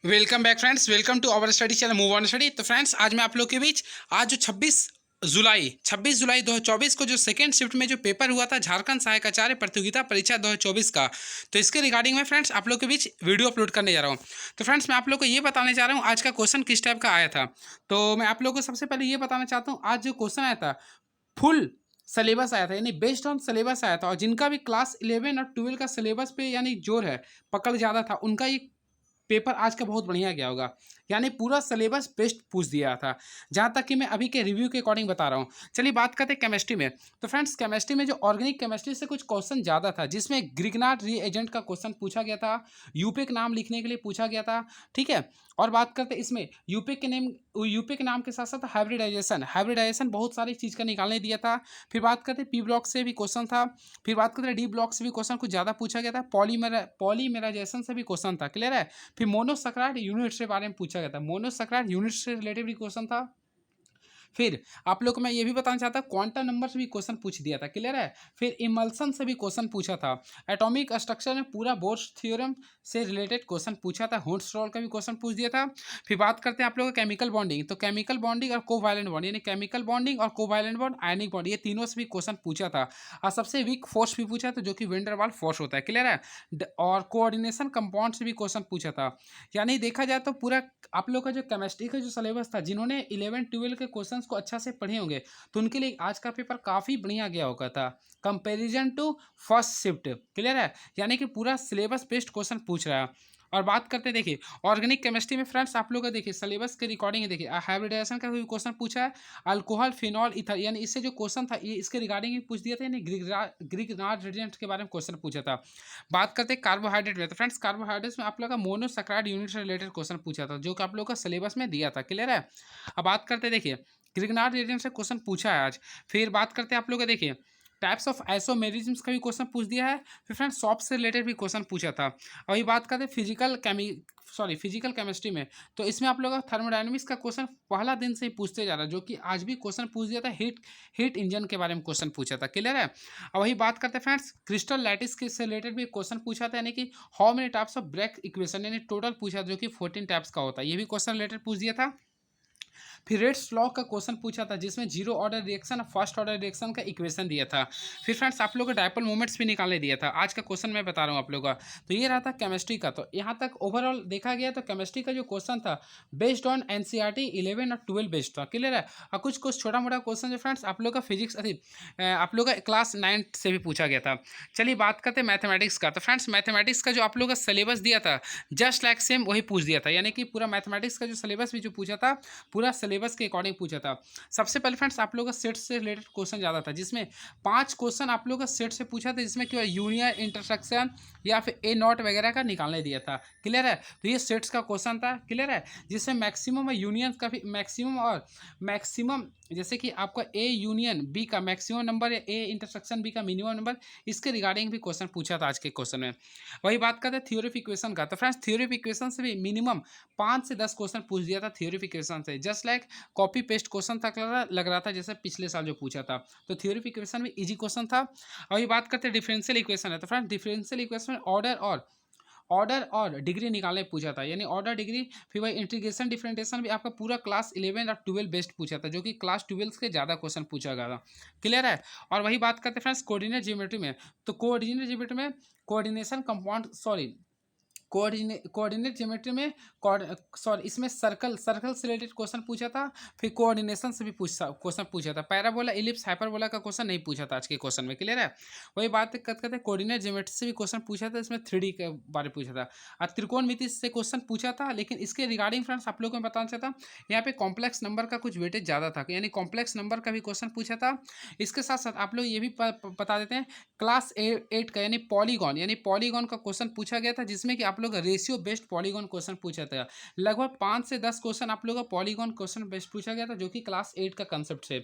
Welcome back friends, welcome to our study channel move on study. तो friends, आज मैं आप लोग के बीच आज जो 26 जुलाई 2024 को जो सेकेंड शिफ्ट में जो पेपर हुआ था झारखंड सहायक आचार्य प्रतियोगिता परीक्षा 2024 का, तो इसके रिगार्डिंग में फ्रेंड्स आप लोग के बीच वीडियो अपलोड करने जा रहा हूं। तो फ्रेंड्स, मैं आप लोग को ये बताने जा रहा हूं आज का क्वेश्चन किस टाइप का आया था। तो मैं आप लोग को सबसे पहले ये बताना चाहता हूँ, आज जो क्वेश्चन आया था फुल सिलेबस आया था, यानी बेस्ड ऑन सिलेबस आया था। और जिनका भी क्लास 11 और 12 का सिलेबस पे यानी जोर है, पकड़ ज़्यादा था, उनका ये पेपर आज का बहुत बढ़िया गया होगा। यानी पूरा सिलेबस बेस्ट पूछ दिया था, जहाँ तक कि मैं अभी के रिव्यू के अकॉर्डिंग बता रहा हूँ। चलिए बात करते हैं केमिस्ट्री में। तो फ्रेंड्स, केमिस्ट्री में जो ऑर्गेनिक केमिस्ट्री से कुछ क्वेश्चन ज़्यादा था, जिसमें ग्रिग्नार्ड रीएजेंट का क्वेश्चन पूछा गया था, यूपीए के नाम लिखने के लिए पूछा गया था। ठीक है। और बात करते हैं इसमें यूपीए के नाम के साथ साथ हाइब्रिडाइजेशन बहुत सारी चीज़ का निकालने दिया था। फिर बात करते हैं पी ब्लॉक से भी क्वेश्चन था। फिर बात करते हैं डी ब्लॉक से भी क्वेश्चन कुछ ज़्यादा पूछा गया था। पॉलीमराइजेशन से भी क्वेश्चन था। क्लियर है। फिर मोनोसैकराइड यूनिट के बारे में पूछा गया था, मोनोसैकराइड यूनिट से रिलेटेड भी क्वेश्चन था। फिर आप लोग को मैं ये भी बताना चाहता हूँ, क्वांटम नंबर से भी क्वेश्चन पूछ दिया था। क्लियर है। फिर इमल्सन से भी क्वेश्चन पूछा था। एटॉमिक स्ट्रक्चर में पूरा बोर्स थ्योरम से रिलेटेड क्वेश्चन पूछा था। होन्स्ट्रॉल का भी क्वेश्चन पूछ दिया था। फिर बात करते हैं आप लोग केमिकल बॉन्डिंग। तो केमिकल बॉन्डिंग और कोवालेंट बॉन्ड, यानी केमिकल बॉन्डिंग और कोवालेंट बॉन्ड, आयनिक बॉन्ड, ये तीनों से भी क्वेश्चन पूछा था। और सबसे वीक फोर्स भी पूछा था, जो कि वेंडरवाल फोर्स होता है। क्लियर है। और कोऑर्डिनेशन कंपाउंड से भी क्वेश्चन पूछा था। यानी देखा जाए तो पूरा आप लोग का जो केमिस्ट्री का जो सिलेबस था, जिन्होंने 11 12 के क्वेश्चंस को अच्छा से पढ़े होंगे, तो उनके लिए आज का पेपर काफ़ी बढ़िया गया होगा था comparison to first shift. Clear है। यानी कि पूरा सिलेबस बेस्ड क्वेश्चन पूछ रहा है। और बात करते हैं, देखिए ऑर्गेनिक केमिस्ट्री में फ्रेंड्स आप लोग का देखिए सिलेबस के रिकॉर्डिंग है। देखिए हाइब्रिडाइजेशन का भी क्वेश्चन पूछा है। अल्कोहल फिनॉल इथर, यानी इससे जो क्वेश्चन था ये इसके रिगार्डिंग भी पूछ दिया था। यानी ग्रिग्नार्ड रेडिएंट के बारे में क्वेश्चन पूछा था। बात करते हैं कार्बोहाइड्रेट में। तो फ्रेंड्स, कार्बोहाइड्रेट्स में आप लोग का मोनोसैकराइड यूनिट से रिलेटेड क्वेश्चन पूछा था, जो कि आप लोग का सिलेबस में दिया था। क्लियर है। अब बात करते हैं, देखिए ग्रिग्नार्ड रेडिएंट से क्वेश्चन पूछा है आज। फिर बात करते हैं आप लोग का, देखिए टाइप्स ऑफ आइसोमेरिज्म्स का भी क्वेश्चन पूछ दिया है। फिर फ्रेंड्स, सॉफ्ट से रिलेटेड भी क्वेश्चन पूछा था। अभी बात करते हैं फिजिकल केमिस्ट्री में। तो इसमें आप लोग का थर्मोडायनेमिक्स का क्वेश्चन पहला दिन से ही पूछते जा रहा है, जो कि आज भी क्वेश्चन पूछ दिया था। हीट इंजन के बारे में क्वेश्चन पूछा था। क्लियर है। अब वही बात करते हैं फ्रेंड्स, क्रिस्टल लैटिस के से रिलेटेड भी क्वेश्चन पूछा था, यानी कि how many types of break equation, यानी टोटल पूछा, जो कि 14 टाइप्स का होता है। ये भी क्वेश्चन रिलेटेड पूछ दिया था। फिर रेट्स लॉ का क्वेश्चन पूछा था, जिसमें जीरो ऑर्डर रिएक्शन और फर्स्ट ऑर्डर रिएक्शन का इक्वेशन दिया था। फिर फ्रेंड्स, आप लोग को डायपोल मोमेंट्स भी निकालने दिया था। आज का क्वेश्चन मैं बता रहा हूँ आप लोग का। तो ये रहा था केमिस्ट्री का। तो यहाँ तक ओवरऑल देखा गया तो केमिस्ट्री का जो क्वेश्चन था बेस्ड ऑन एनसीईआरटी 11 और 12 बेस्ड था। क्लियर है। और कुछ छोटा मोटा क्वेश्चन जो फ्रेंड्स आप लोग का फिजिक्स आप लोग का क्लास 9 से भी पूछा गया था। चलिए बात करते हैं मैथमेटिक्स का। तो फ्रेंड्स, मैथमेटिक्स का जो आप लोग का सिलेबस दिया था जस्ट लाइक सेम वही पूछ दिया था। यानी कि पूरा मैथमेटिक्स का जो सिलेबस भी जो पूछा था, पूरा सिलेबस के अकॉर्डिंग पूछा था। सबसे पहले फ्रेंड्स आप लोग का सेट से रिलेटेड क्वेश्चन ज़्यादा था, जिसमें 5 क्वेश्चन आप लोग का सेट से पूछा था, जिसमें केवल यूनियन इंटरसेक्शन या फिर ए नॉट वगैरह का निकालने दिया था। क्लियर है। तो ये सेट्स का क्वेश्चन था। क्लियर है। जिसमें मैक्सिमम और यूनियन का भी मैक्सिमम, जैसे कि आपका ए यूनियन बी का मैक्सिमम नंबर या ए इंटरसेक्शन बी का मिनिमम नंबर, इसके रिगार्डिंग भी क्वेश्चन पूछा था आज के क्वेश्चन में। वही बात करते हैं थ्योरी ऑफ इक्वेशन का। तो फ्रेंड्स, थ्योरी ऑफ इक्वेशन से भी मिनिमम 5 से 10 क्वेश्चन पूछ दिया था थ्योरी ऑफ इक्वेशन से। Just like copy paste question तक लग रहा था, जैसे पिछले साल जो पूछा था। तो थ्योरी ऑफ इक्वेशन भी इजी क्वेश्चन था। अभी बात करते हैं डिफरेंशियल इक्वेशन है। तो फ्रेंड्स, डिफरेंशियल इक्वेशन में ऑर्डर और डिग्री निकालने पूछा था, यानी ऑर्डर डिग्री। फिर वही इंटीग्रेशन डिफरेंशिएशन भी आपका पूरा क्लास 11 और 12 बेस्ट पूछा था, जो कि क्लास 12 के ज़्यादा क्वेश्चन पूछा गया था। क्लियर है। और वही बात करते हैं फ्रेंड्स कोऑर्डिनेट ज्योमेट्री में। तो कोऑर्डिनेट ज्योमेट्री में कोऑर्डिनेशन कंपाउंड कोऑर्डिनेट ज्योमेट्री में इसमें सर्कल से रिलेटेड क्वेश्चन पूछा था। फिर कोऑर्डिनेशन से भी क्वेश्चन पूछा था। पैराबोला इलिप्स हाइपरबोला का क्वेश्चन नहीं पूछा था आज के क्वेश्चन में। क्लियर है। वही बात करते हैं कोऑर्डिनेट ज्योमेट्री से भी क्वेश्चन पूछा था, इसमें 3D के बारे में पूछा था। और त्रिकोणमिति से क्वेश्चन पूछा था, लेकिन इसके रिगार्डिंग फ्रेंड्स आप लोगों को मैं बताना चाहता हूँ, यहाँ पे कॉम्प्लेक्स नंबर का कुछ वेटेज ज़्यादा था, यानी कॉम्प्लेक्स नंबर का भी क्वेश्चन पूछा था। इसके साथ साथ आप लोग ये भी बता देते हैं, क्लास 8 का यानी पॉलीगॉन का क्वेश्चन पूछा गया था, जिसमें कि आप लोग रेशियो बेस्ड पॉलीगॉन क्वेश्चन पूछा था। लगभग 5 से 10 क्वेश्चन आप लोग का पॉलीगॉन क्वेश्चन बेस्ड पूछा गया था, जो कि क्लास 8 का कंसेप्ट है।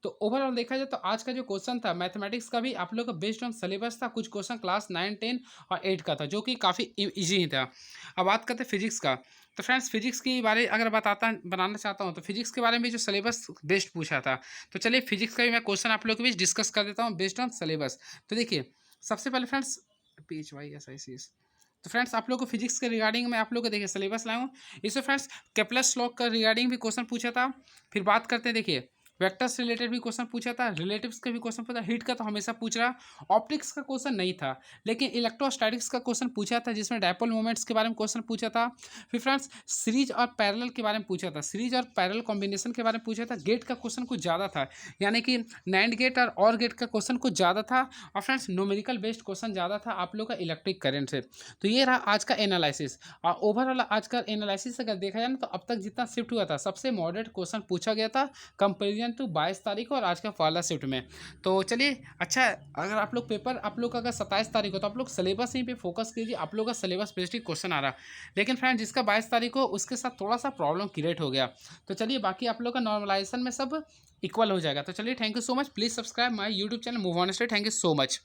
तो ओवरऑल देखा जाए तो आज का जो क्वेश्चन था मैथमेटिक्स का भी आप लोग का बेस्ड ऑन सिलेबस था। कुछ क्वेश्चन क्लास 9 10 और 8 का था, जो कि काफ़ी ईजी ही था। अब बात करते हैं फिजिक्स का। तो फ्रेंड्स, फिजिक्स के बारे अगर बनाना चाहता हूँ, तो फिजिक्स के बारे में जो सिलेबस बेस्ड पूछा था। तो चलिए फिजिक्स का भी मैं क्वेश्चन आप लोग के बीच डिस्कस कर देता हूँ बेस्ड ऑन सिलेबस। तो देखिए सबसे पहले friends, page Y S I C. तो फ्रेंड्स आप लोग को फिजिक्स के रिगार्डिंग मैं आप लोग को देखिए सिलेबस लाया हूँ। इसमें फ्रेंड्स केप्लर्स लॉ का रिगार्डिंग भी क्वेश्चन पूछा था। फिर बात करते हैं, देखिए वेक्टर्स रिलेटेड भी क्वेश्चन पूछा था, रिलेटिव्स का भी क्वेश्चन पूछा, हीट का तो हमेशा पूछ रहा, ऑप्टिक्स का क्वेश्चन नहीं था, लेकिन इलेक्ट्रोस्टैटिक्स का क्वेश्चन पूछा था जिसमें डायपोल मोमेंट्स के बारे में क्वेश्चन पूछा था। फिर फ्रेंड्स सीरीज और पैरेलल के बारे में पूछा था, सीरीज और पैरेलल कॉम्बिनेशन के बारे में पूछा था। गेट का क्वेश्चन कुछ ज़्यादा था, यानी कि नैंड गेट और गेट का क्वेश्चन कुछ ज़्यादा था। और फ्रेंड्स न्यूमेरिकल बेस्ड क्वेश्चन ज़्यादा था आप लोग का इलेक्ट्रिक करंट से। तो ये रहा आज का एनालिसिस। और ओवरऑल आज का एनालिसिस अगर देखा जाए ना, तो अब तक जितना शिफ्ट हुआ था सबसे मॉडरेट क्वेश्चन पूछा गया था कंपेरिजन टू 22 तारीख और आज का पहला शिफ्ट में। तो चलिए अच्छा है, अगर आप लोग पेपर आप लोग का अगर 27 तारीख हो तो आप लोग सिलेबस ही पे फोकस कीजिए, आप लोग का सिलेबस बेस्ड ही क्वेश्चन आ रहा। लेकिन फ्रेंड जिसका 22 तारीख हो उसके साथ थोड़ा सा प्रॉब्लम क्रिएट हो गया। तो चलिए बाकी आप लोग का नॉर्मलाइजेशन में सब इक्वल हो जाएगा। तो चलिए thank you so much, please subscribe my YouTube channel move on study. Thank you so much.